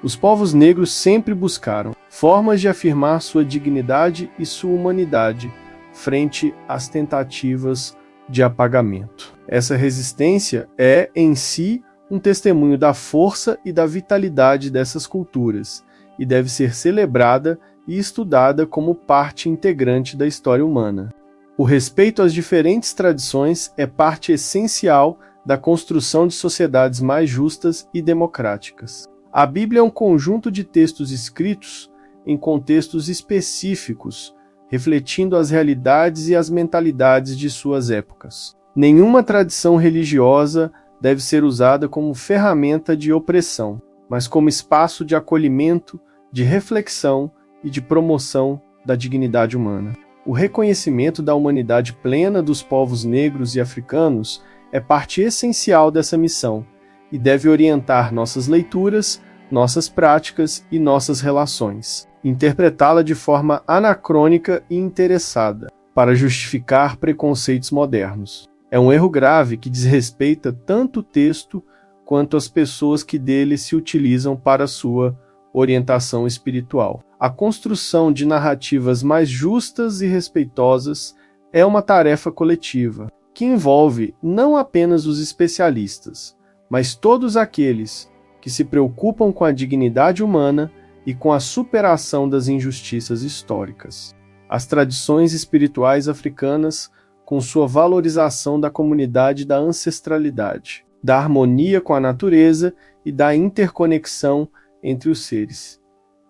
Os povos negros sempre buscaram formas de afirmar sua dignidade e sua humanidade frente às tentativas de apagamento. Essa resistência é, em si, um testemunho da força e da vitalidade dessas culturas, e deve ser celebrada e estudada como parte integrante da história humana. O respeito às diferentes tradições é parte essencial da construção de sociedades mais justas e democráticas. A Bíblia é um conjunto de textos escritos em contextos específicos, refletindo as realidades e as mentalidades de suas épocas. Nenhuma tradição religiosa deve ser usada como ferramenta de opressão, mas como espaço de acolhimento, de reflexão e de promoção da dignidade humana. O reconhecimento da humanidade plena dos povos negros e africanos é parte essencial dessa missão e deve orientar nossas leituras, nossas práticas e nossas relações. Interpretá-la de forma anacrônica e interessada, para justificar preconceitos modernos. É um erro grave que desrespeita tanto o texto quanto as pessoas que dele se utilizam para sua orientação espiritual. A construção de narrativas mais justas e respeitosas é uma tarefa coletiva, que envolve não apenas os especialistas, mas todos aqueles que se preocupam com a dignidade humana e com a superação das injustiças históricas. As tradições espirituais africanas, com sua valorização da comunidade da ancestralidade, da harmonia com a natureza e da interconexão entre os seres.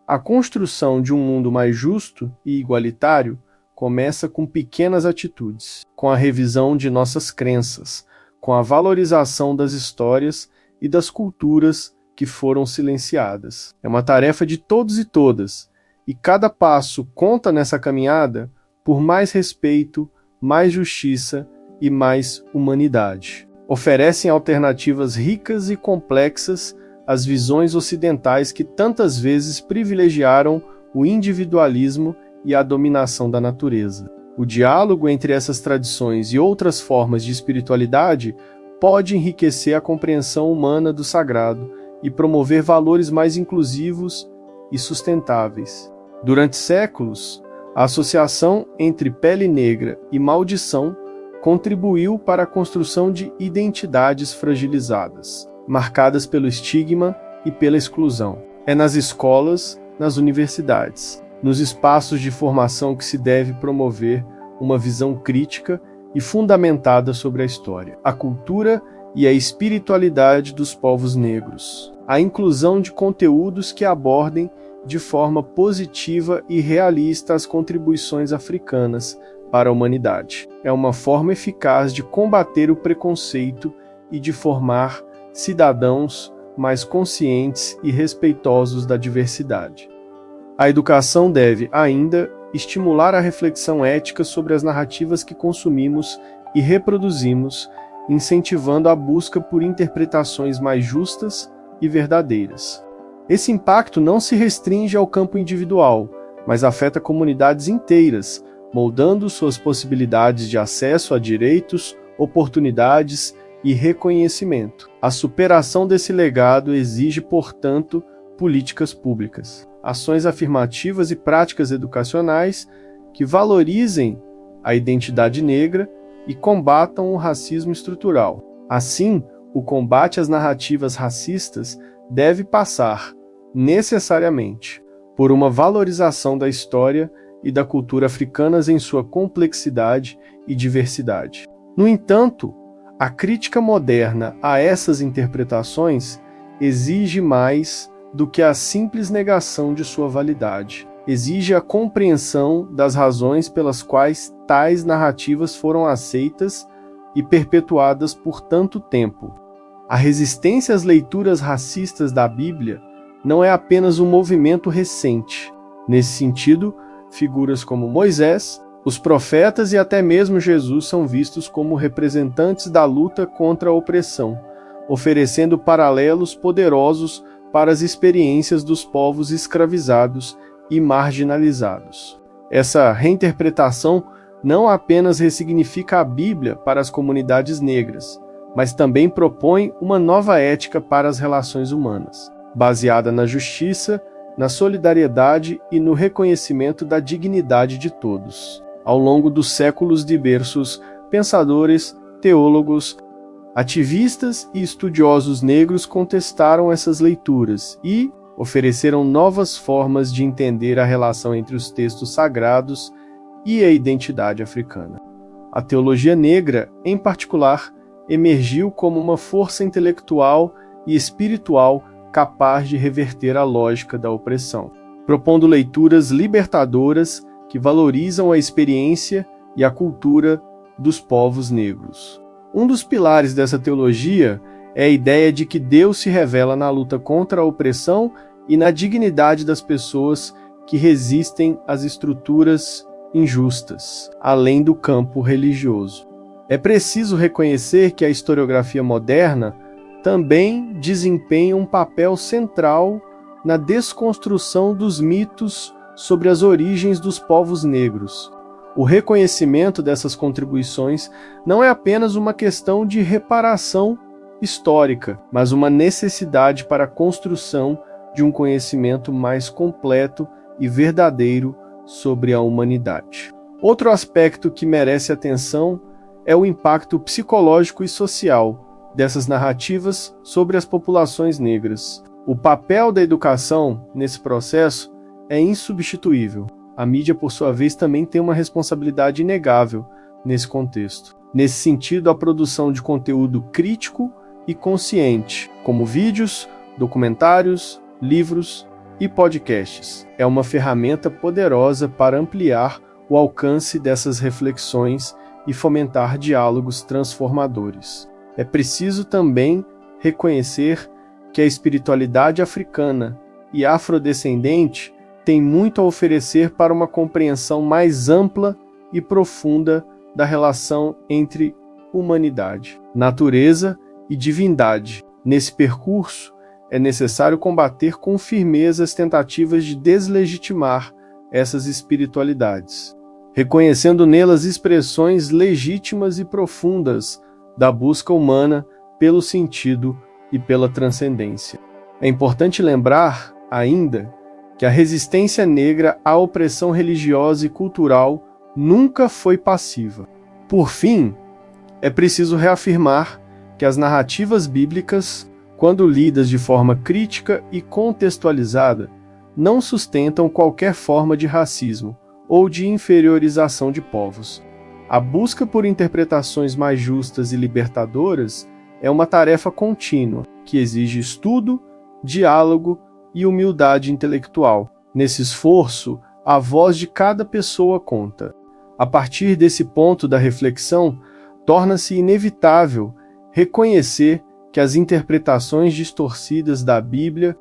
A construção de um mundo mais justo e igualitário começa com pequenas atitudes, com a revisão de nossas crenças, com a valorização das histórias e das culturas que foram silenciadas. É uma tarefa de todos e todas, e cada passo conta nessa caminhada por mais respeito, mais justiça e mais humanidade. Oferecem alternativas ricas e complexas às visões ocidentais que tantas vezes privilegiaram o individualismo e a dominação da natureza. O diálogo entre essas tradições e outras formas de espiritualidade pode enriquecer a compreensão humana do sagrado e promover valores mais inclusivos e sustentáveis. Durante séculos, a associação entre pele negra e maldição contribuiu para a construção de identidades fragilizadas, marcadas pelo estigma e pela exclusão. É nas escolas, nas universidades, nos espaços de formação que se deve promover uma visão crítica e fundamentada sobre a história, a cultura e a espiritualidade dos povos negros. A inclusão de conteúdos que abordem de forma positiva e realista as contribuições africanas para a humanidade. É uma forma eficaz de combater o preconceito e de formar cidadãos mais conscientes e respeitosos da diversidade. A educação deve, ainda, estimular a reflexão ética sobre as narrativas que consumimos e reproduzimos, incentivando a busca por interpretações mais justas e verdadeiras. Esse impacto não se restringe ao campo individual, mas afeta comunidades inteiras, moldando suas possibilidades de acesso a direitos, oportunidades e reconhecimento. A superação desse legado exige, portanto, políticas públicas, ações afirmativas e práticas educacionais que valorizem a identidade negra e combatam o racismo estrutural. Assim, o combate às narrativas racistas deve passar, necessariamente, por uma valorização da história e da cultura africanas em sua complexidade e diversidade. No entanto, a crítica moderna a essas interpretações exige mais do que a simples negação de sua validade. Exige a compreensão das razões pelas quais tais narrativas foram aceitas e perpetuadas por tanto tempo. A resistência às leituras racistas da Bíblia não é apenas um movimento recente. Nesse sentido, figuras como Moisés, os profetas e até mesmo Jesus são vistos como representantes da luta contra a opressão, oferecendo paralelos poderosos para as experiências dos povos escravizados e marginalizados. Essa reinterpretação não apenas ressignifica a Bíblia para as comunidades negras, mas também propõe uma nova ética para as relações humanas, baseada na justiça, na solidariedade e no reconhecimento da dignidade de todos. Ao longo dos séculos, diversos pensadores, teólogos, ativistas e estudiosos negros contestaram essas leituras e ofereceram novas formas de entender a relação entre os textos sagrados e a identidade africana. A teologia negra, em particular, emergiu como uma força intelectual e espiritual capaz de reverter a lógica da opressão, propondo leituras libertadoras que valorizam a experiência e a cultura dos povos negros. Um dos pilares dessa teologia é a ideia de que Deus se revela na luta contra a opressão e na dignidade das pessoas que resistem às estruturas injustas, além do campo religioso. É preciso reconhecer que a historiografia moderna também desempenha um papel central na desconstrução dos mitos sobre as origens dos povos negros. O reconhecimento dessas contribuições não é apenas uma questão de reparação histórica, mas uma necessidade para a construção de um conhecimento mais completo e verdadeiro sobre a humanidade. Outro aspecto que merece atenção é o impacto psicológico e social dessas narrativas sobre as populações negras. O papel da educação nesse processo é insubstituível. A mídia, por sua vez, também tem uma responsabilidade inegável nesse contexto. Nesse sentido, a produção de conteúdo crítico e consciente, como vídeos, documentários, livros e podcasts, é uma ferramenta poderosa para ampliar o alcance dessas reflexões e fomentar diálogos transformadores. É preciso também reconhecer que a espiritualidade africana e afrodescendente tem muito a oferecer para uma compreensão mais ampla e profunda da relação entre humanidade, natureza e divindade. Nesse percurso, é necessário combater com firmeza as tentativas de deslegitimar essas espiritualidades, reconhecendo nelas expressões legítimas e profundas da busca humana pelo sentido e pela transcendência. É importante lembrar, ainda, que a resistência negra à opressão religiosa e cultural nunca foi passiva. Por fim, é preciso reafirmar que as narrativas bíblicas, quando lidas de forma crítica e contextualizada, não sustentam qualquer forma de racismo ou de inferiorização de povos. A busca por interpretações mais justas e libertadoras é uma tarefa contínua, que exige estudo, diálogo e humildade intelectual. Nesse esforço, a voz de cada pessoa conta. A partir desse ponto da reflexão, torna-se inevitável reconhecer que as interpretações distorcidas da Bíblia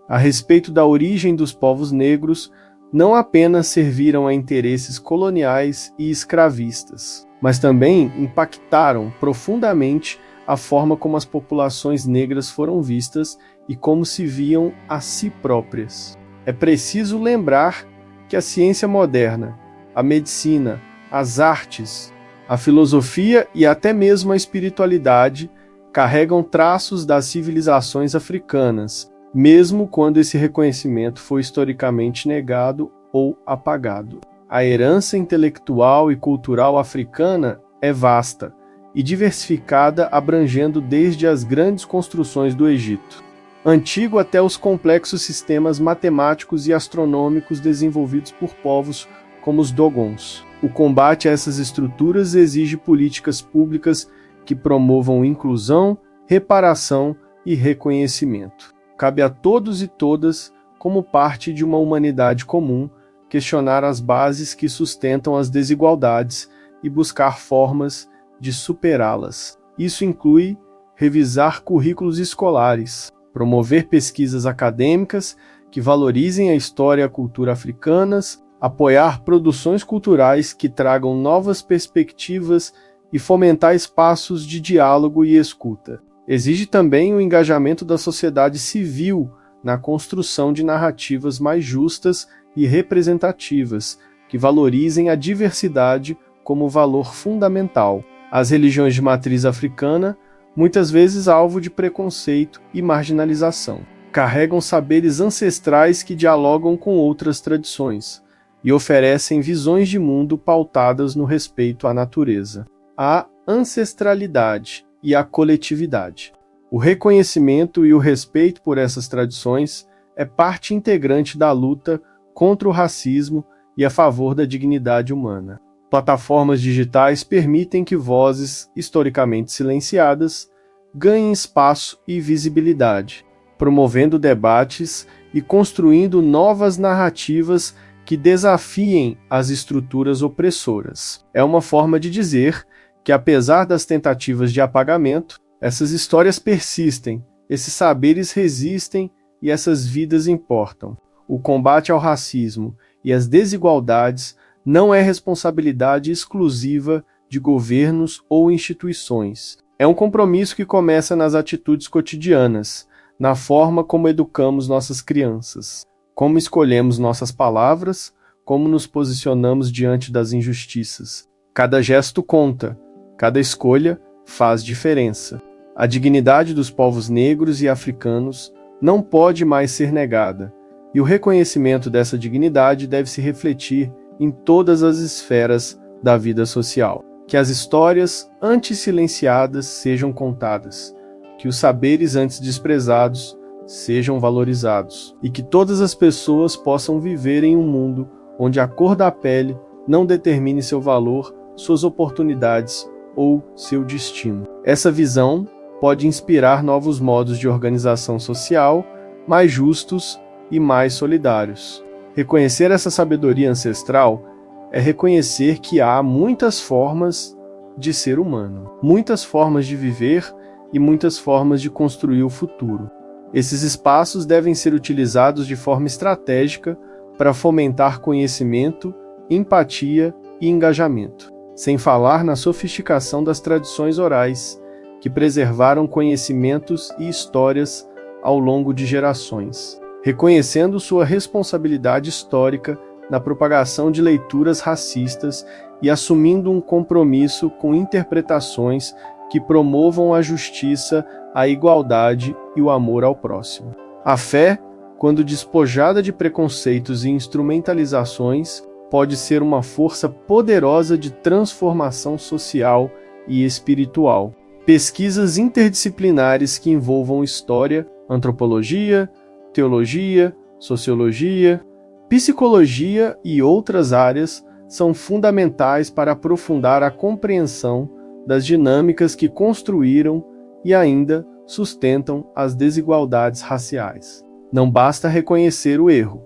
a respeito da origem dos povos negros não apenas serviram a interesses coloniais e escravistas, mas também impactaram profundamente a forma como as populações negras foram vistas e como se viam a si próprias. É preciso lembrar que a ciência moderna, a medicina, as artes, a filosofia e até mesmo a espiritualidade carregam traços das civilizações africanas, mesmo quando esse reconhecimento foi historicamente negado ou apagado. A herança intelectual e cultural africana é vasta e diversificada, abrangendo desde as grandes construções do Egito antigo até os complexos sistemas matemáticos e astronômicos desenvolvidos por povos como os Dogons. O combate a essas estruturas exige políticas públicas que promovam inclusão, reparação e reconhecimento. Cabe a todos e todas, como parte de uma humanidade comum, questionar as bases que sustentam as desigualdades e buscar formas de superá-las. Isso inclui revisar currículos escolares, promover pesquisas acadêmicas que valorizem a história e a cultura africanas, apoiar produções culturais que tragam novas perspectivas e fomentar espaços de diálogo e escuta. Exige também o engajamento da sociedade civil na construção de narrativas mais justas e representativas, que valorizem a diversidade como valor fundamental. As religiões de matriz africana, muitas vezes alvo de preconceito e marginalização, carregam saberes ancestrais que dialogam com outras tradições e oferecem visões de mundo pautadas no respeito à natureza, à ancestralidade e à coletividade. O reconhecimento e o respeito por essas tradições é parte integrante da luta contra o racismo e a favor da dignidade humana. Plataformas digitais permitem que vozes historicamente silenciadas ganhem espaço e visibilidade, promovendo debates e construindo novas narrativas que desafiem as estruturas opressoras. É uma forma de dizer que, apesar das tentativas de apagamento, essas histórias persistem, esses saberes resistem e essas vidas importam. O combate ao racismo e às desigualdades não é responsabilidade exclusiva de governos ou instituições. É um compromisso que começa nas atitudes cotidianas, na forma como educamos nossas crianças, como escolhemos nossas palavras, como nos posicionamos diante das injustiças. Cada gesto conta, cada escolha faz diferença. A dignidade dos povos negros e africanos não pode mais ser negada, e o reconhecimento dessa dignidade deve se refletir em todas as esferas da vida social. Que as histórias antes silenciadas sejam contadas, que os saberes antes desprezados sejam valorizados, e que todas as pessoas possam viver em um mundo onde a cor da pele não determine seu valor, suas oportunidades ou seu destino. Essa visão pode inspirar novos modos de organização social, mais justos e mais solidários. Reconhecer essa sabedoria ancestral é reconhecer que há muitas formas de ser humano, muitas formas de viver e muitas formas de construir o futuro. Esses espaços devem ser utilizados de forma estratégica para fomentar conhecimento, empatia e engajamento, sem falar na sofisticação das tradições orais, que preservaram conhecimentos e histórias ao longo de gerações, reconhecendo sua responsabilidade histórica na propagação de leituras racistas e assumindo um compromisso com interpretações que promovam a justiça, a igualdade e o amor ao próximo. A fé, quando despojada de preconceitos e instrumentalizações, pode ser uma força poderosa de transformação social e espiritual. Pesquisas interdisciplinares que envolvam história, antropologia, teologia, sociologia, psicologia e outras áreas são fundamentais para aprofundar a compreensão das dinâmicas que construíram e ainda sustentam as desigualdades raciais. Não basta reconhecer o erro.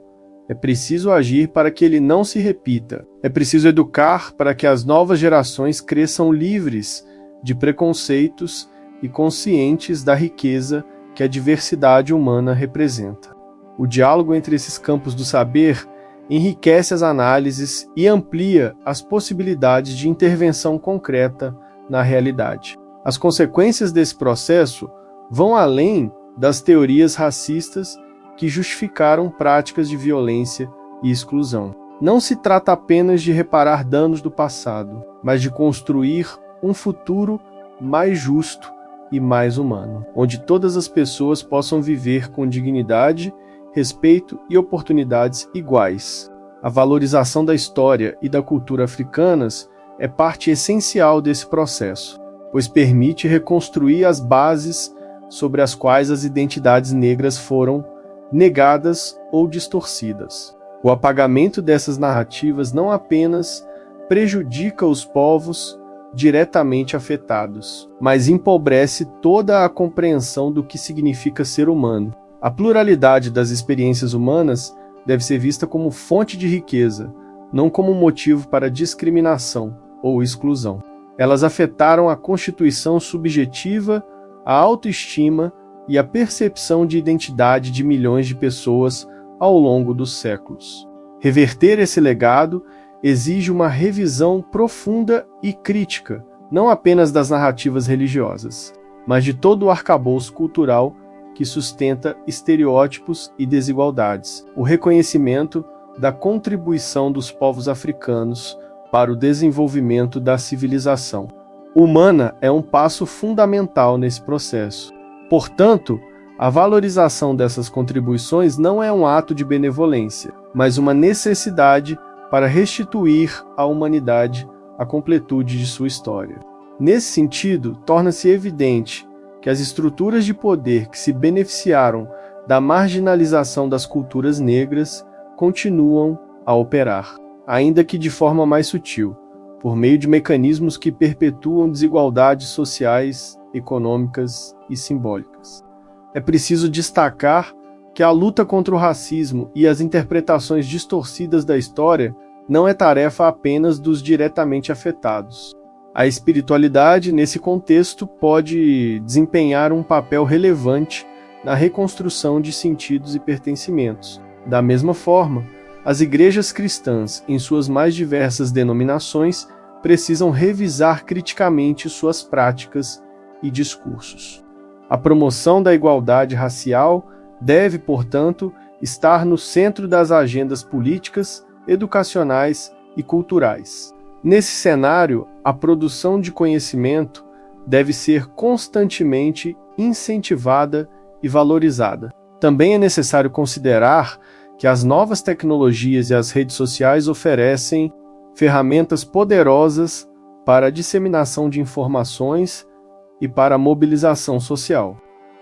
É preciso agir para que ele não se repita. É preciso educar para que as novas gerações cresçam livres de preconceitos e conscientes da riqueza que a diversidade humana representa. O diálogo entre esses campos do saber enriquece as análises e amplia as possibilidades de intervenção concreta na realidade. As consequências desse processo vão além das teorias racistas que justificaram práticas de violência e exclusão. Não se trata apenas de reparar danos do passado, mas de construir um futuro mais justo e mais humano, onde todas as pessoas possam viver com dignidade, respeito e oportunidades iguais. A valorização da história e da cultura africanas é parte essencial desse processo, pois permite reconstruir as bases sobre as quais as identidades negras foram negadas ou distorcidas. O apagamento dessas narrativas não apenas prejudica os povos diretamente afetados, mas empobrece toda a compreensão do que significa ser humano. A pluralidade das experiências humanas deve ser vista como fonte de riqueza, não como motivo para discriminação ou exclusão. Elas afetaram a constituição subjetiva, a autoestima e a percepção de identidade de milhões de pessoas ao longo dos séculos. Reverter esse legado exige uma revisão profunda e crítica, não apenas das narrativas religiosas, mas de todo o arcabouço cultural que sustenta estereótipos e desigualdades, o reconhecimento da contribuição dos povos africanos para o desenvolvimento da civilização humana é um passo fundamental nesse processo. Portanto, a valorização dessas contribuições não é um ato de benevolência, mas uma necessidade para restituir à humanidade a completude de sua história. Nesse sentido, torna-se evidente que as estruturas de poder que se beneficiaram da marginalização das culturas negras continuam a operar, ainda que de forma mais sutil, por meio de mecanismos que perpetuam desigualdades sociais, econômicas e simbólicas. É preciso destacar que a luta contra o racismo e as interpretações distorcidas da história não é tarefa apenas dos diretamente afetados. A espiritualidade, nesse contexto, pode desempenhar um papel relevante na reconstrução de sentidos e pertencimentos. Da mesma forma, as igrejas cristãs, em suas mais diversas denominações, precisam revisar criticamente suas práticas e discursos. A promoção da igualdade racial deve, portanto, estar no centro das agendas políticas, educacionais e culturais. Nesse cenário, a produção de conhecimento deve ser constantemente incentivada e valorizada. Também é necessário considerar que as novas tecnologias e as redes sociais oferecem ferramentas poderosas para a disseminação de informações e para a mobilização social.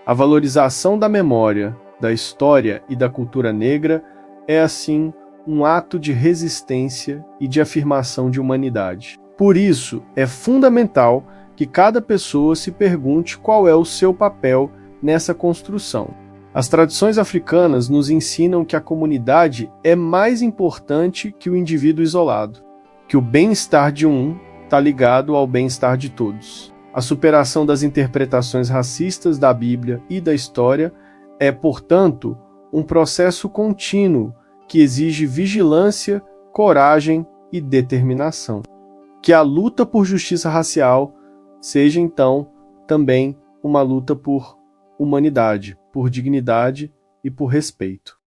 A valorização da memória, da história e da cultura negra é, assim, um ato de resistência e de afirmação de humanidade. Por isso, é fundamental que cada pessoa se pergunte qual é o seu papel nessa construção. As tradições africanas nos ensinam que a comunidade é mais importante que o indivíduo isolado, que o bem-estar de um está ligado ao bem-estar de todos. A superação das interpretações racistas da Bíblia e da história É, portanto, um processo contínuo que exige vigilância, coragem e determinação. Que a luta por justiça racial seja, então, também uma luta por humanidade, por dignidade e por respeito.